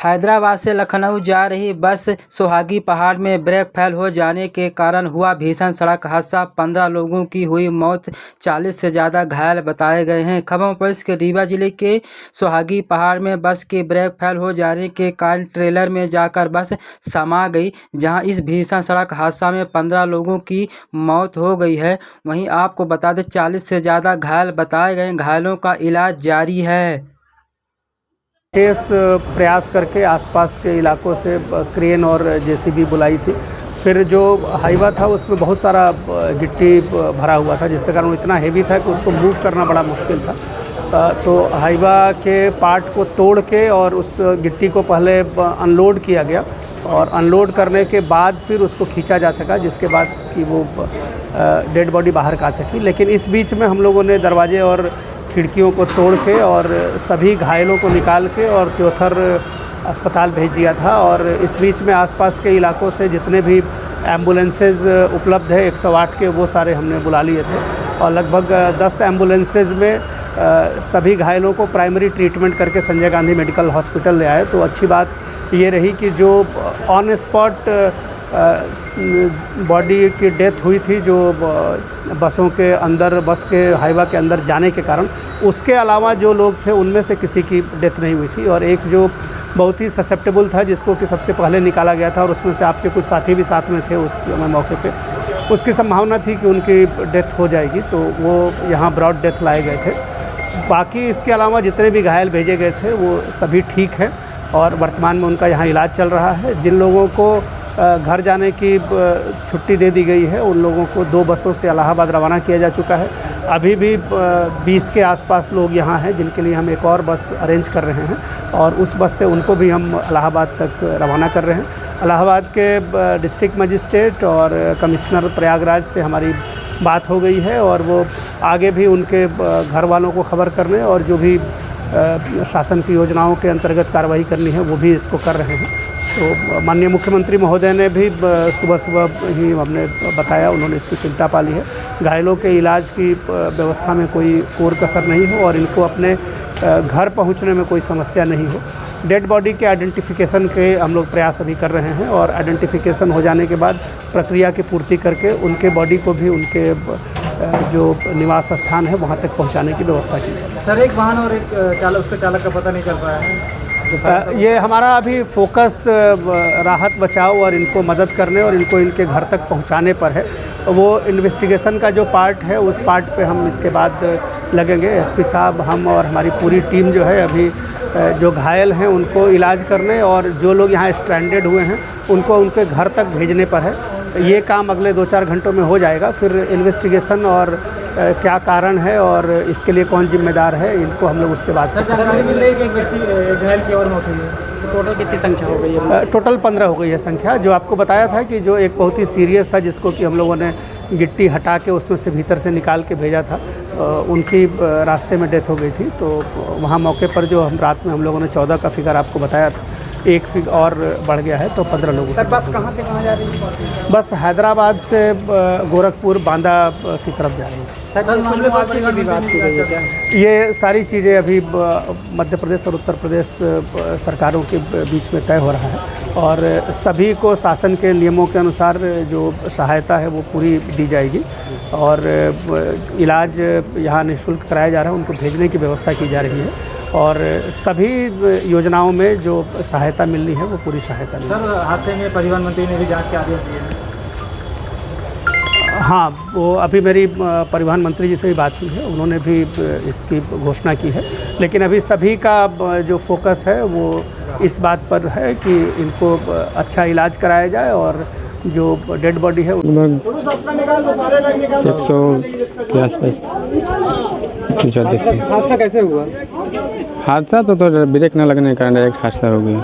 हैदराबाद से लखनऊ जा रही बस सोहागी पहाड़ में ब्रेक फेल हो जाने के कारण हुआ भीषण सड़क हादसा। 15 लोगों की हुई मौत, 40 से ज़्यादा घायल बताए गए हैं। खबर पुलिस के रीवा जिले के सोहागी पहाड़ में बस के ब्रेक फेल हो जाने के कारण ट्रेलर में जाकर बस समा गई, जहां इस भीषण सड़क हादसा में 15 लोगों की मौत हो गई है। वहीं आपको बता दें 40 से ज़्यादा घायल बताए गए। घायलों का इलाज जारी है। विशेष प्रयास करके आसपास के इलाकों से क्रेन और जेसीबी बुलाई थी। फिर जो हाईवा था उसमें बहुत सारा गिट्टी भरा हुआ था, जिसके कारण वो इतना हेवी था कि उसको मूव करना बड़ा मुश्किल था। तो हाईवा के पार्ट को तोड़ के और उस गिट्टी को पहले अनलोड किया गया और अनलोड करने के बाद फिर उसको खींचा जा सका, जिसके बाद कि वो डेड बॉडी बाहर का आ सकी। लेकिन इस बीच में हम लोगों ने दरवाजे और खिड़कियों को तोड़ के और सभी घायलों को निकाल के और त्योथर अस्पताल भेज दिया था। और इस बीच में आसपास के इलाकों से जितने भी एम्बुलेंसेज उपलब्ध है 108 के, वो सारे हमने बुला लिए थे और लगभग 10 एम्बुलेंसेज में सभी घायलों को प्राइमरी ट्रीटमेंट करके संजय गांधी मेडिकल हॉस्पिटल ले आए। तो अच्छी बात ये रही कि जो ऑन स्पॉट बॉडी की डेथ हुई थी, जो बसों के अंदर, बस के हाईवा के अंदर जाने के कारण, उसके अलावा जो लोग थे उनमें से किसी की डेथ नहीं हुई थी। और एक जो बहुत ही ससेप्टेबल था, जिसको कि सबसे पहले निकाला गया था और उसमें से आपके कुछ साथी भी साथ में थे उस मौके पे, उसकी संभावना थी कि उनकी डेथ हो जाएगी, तो वो यहाँ ब्रॉड डेथ लाए गए थे। बाकी इसके अलावा जितने भी घायल भेजे गए थे वो सभी ठीक हैं और वर्तमान में उनका यहाँ इलाज चल रहा है। जिन लोगों को घर जाने की छुट्टी दे दी गई है, उन लोगों को 2 बसों से इलाहाबाद रवाना किया जा चुका है। अभी भी 20 के आसपास लोग यहाँ हैं जिनके लिए हम एक और बस अरेंज कर रहे हैं और उस बस से उनको भी हम इलाहाबाद तक रवाना कर रहे हैं। इलाहाबाद के डिस्ट्रिक्ट मजिस्ट्रेट और कमिश्नर प्रयागराज से हमारी बात हो गई है और वो आगे भी उनके घर वालों को खबर करने और जो भी शासन की योजनाओं के अंतर्गत कार्रवाई करनी है वो भी इसको कर रहे हैं। तो माननीय मुख्यमंत्री महोदय ने भी सुबह ही हमने बताया, उन्होंने इसकी चिंता पाली है। घायलों के इलाज की व्यवस्था में कोई कोर कसर नहीं हो और इनको अपने घर पहुंचने में कोई समस्या नहीं हो। डेड बॉडी के आइडेंटिफिकेशन के हम लोग प्रयास अभी कर रहे हैं और आइडेंटिफिकेशन हो जाने के बाद प्रक्रिया की पूर्ति करके उनके बॉडी को भी उनके जो निवास स्थान है वहाँ तक पहुँचाने की व्यवस्था की है। सर, एक वाहन और एक उसके चालक का पता नहीं चल पाया है। ये हमारा अभी फोकस राहत बचाव और इनको मदद करने और इनको इनके घर तक पहुंचाने पर है। वो इन्वेस्टिगेशन का जो पार्ट है उस पार्ट पे हम इसके बाद लगेंगे। एसपी साहब, हम और हमारी पूरी टीम जो है अभी जो घायल हैं उनको इलाज करने और जो लोग यहाँ स्ट्रैंडेड हुए हैं उनको उनके घर तक भेजने पर है। ये काम अगले 2-4 घंटों में हो जाएगा। फिर इन्वेस्टिगेशन और क्या कारण है और इसके लिए कौन जिम्मेदार है, इनको हम लोग उसके बाद घायल की और मौत हुई है। टोटल कितनी संख्या हो गई है? टोटल 15 हो गई है संख्या। जो आपको बताया था कि जो एक बहुत ही सीरियस था, जिसको कि हम लोगों ने गिट्टी हटा के उसमें से भीतर से निकाल के भेजा था, उनकी रास्ते में डेथ हो गई थी। तो वहाँ मौके पर जो हम रात में हम लोगों ने 14 का फिगर आपको बताया था, एक फिगर और बढ़ गया है, तो 15 लोगों। सर, बस कहाँ से कहाँ जा रही है? बस हैदराबाद से गोरखपुर बांदा की तरफ जा रही है। ये सारी चीज़ें अभी मध्य प्रदेश और उत्तर प्रदेश सरकारों के बीच में तय हो रहा है और सभी को शासन के नियमों के अनुसार जो सहायता है वो पूरी दी जाएगी और इलाज यहाँ निःशुल्क कराया जा रहा है, उनको भेजने की व्यवस्था की जा रही है और सभी योजनाओं में जो सहायता मिलनी है वो पूरी सहायता मिलेगी। सर, हादसे में परिवहन मंत्री ने भी जांच के आदेश दिए हैं। हाँ, वो अभी मेरी परिवहन मंत्री जी से भी बात हुई है, उन्होंने भी इसकी घोषणा की है। लेकिन अभी सभी का जो फोकस है वो इस बात पर है कि इनको अच्छा इलाज कराया जाए और जो डेड बॉडी है 100 के आसपास। हादसा कैसे हुआ? हादसा तो ब्रेक न लगने के कारण डायरेक्ट हादसा हो गया।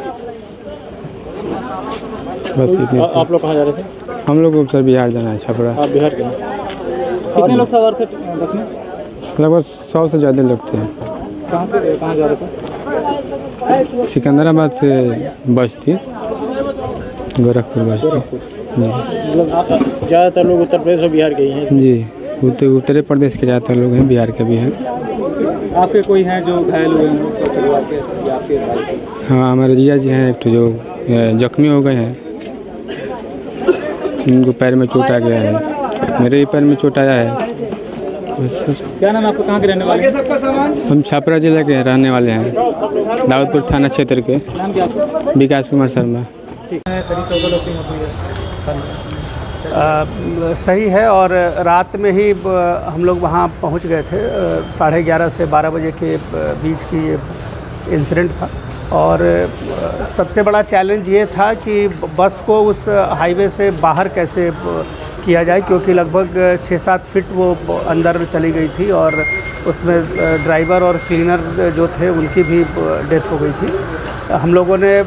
बस इतने। आप लोग कहाँ जा रहे थे? हम लोग को सर बिहार जाना है, छपरा। आप बिहार के? कितने लोग सवार थे बस में? लगभग 100 से ज़्यादा लोग थे। कहाँ से कहाँ जा रहे थे? सिकंदराबाद से बस थी, गोरखपुर बस थी जी। मतलब ज़्यादातर लोग उत्तर प्रदेश और बिहार के ही हैं? जी, उत्तर प्रदेश के ज़्यादातर लोग हैं, बिहार के भी हैं। आपके कोई हैं जो घायल हुए हैं? हाँ, हमारे जीजा जी हैं एक तो जो जख्मी हो गए हैं, उनको पैर में चोट आ गया है, मेरे भी पैर में चोट आया है। बस सर। क्या नाम है आपको, कहाँ के रहने वाले हैं? हम छपरा जिला के रहने वाले हैं, दाऊदपुर थाना क्षेत्र के। नाम क्या आपका? विकास कुमार शर्मा। ठीक है, करीब 14 लोग की मौत हुई है। सही है। और रात में ही हम लोग वहाँ पहुँच गए थे, 11:30 से 12 बजे के बीच की ये इंसिडेंट था। और सबसे बड़ा चैलेंज ये था कि बस को उस हाईवे से बाहर कैसे किया जाए, क्योंकि लगभग 6-7 फीट वो अंदर चली गई थी और उसमें ड्राइवर और क्लीनर जो थे उनकी भी डेथ हो गई थी। हम लोगों ने